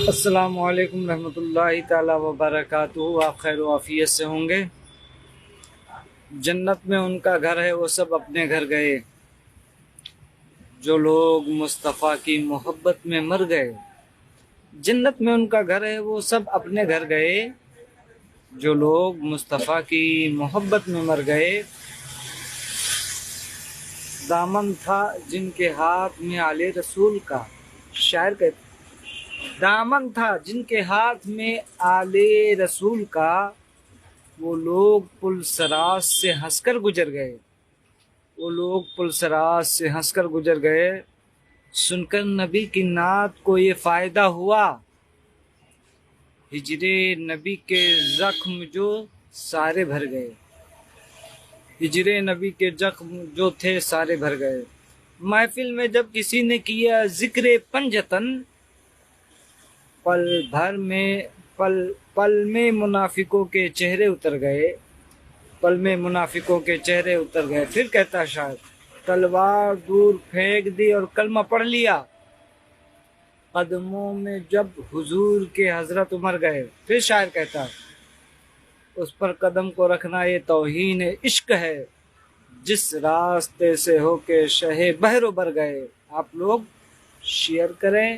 السلام علیکم رحمۃ اللہ تعالی وبرکاتہ۔ آپ خیر و عافیت سے ہوں گے۔ جنت میں ان کا گھر ہے، وہ سب اپنے گھر گئے، جو لوگ مصطفیٰ کی محبت میں مر گئے۔ جنت میں ان کا گھر ہے، وہ سب اپنے گھر گئے، جو لوگ مصطفیٰ کی محبت میں مر گئے۔ دامن تھا جن کے ہاتھ میں آل رسول کا، شاعر کہتے دامن تھا جن کے ہاتھ میں آل رسول کا، وہ لوگ پل سراج سے ہنس کر گزر گئے، وہ لوگ پل سراج سے ہنس کر گزر گئے۔ سن کر نبی کی نعت کو یہ فائدہ ہوا، ہجر نبی کے زخم جو سارے بھر گئے، ہجر نبی کے زخم جو تھے سارے بھر گئے۔ محفل میں جب کسی نے کیا ذکر پنجتن، پل میں منافقوں کے چہرے اتر گئے، پل میں منافقوں کے چہرے اتر گئے۔ پھر کہتا شاید تلوار دور پھینک دی اور کلمہ پڑھ لیا، قدموں میں جب حضور کے حضرت عمر گئے۔ پھر شاعر کہتا اس پر قدم کو رکھنا یہ توہین عشق ہے، جس راستے سے ہو کے شہ بحر و بر گئے۔ آپ لوگ شیئر کریں،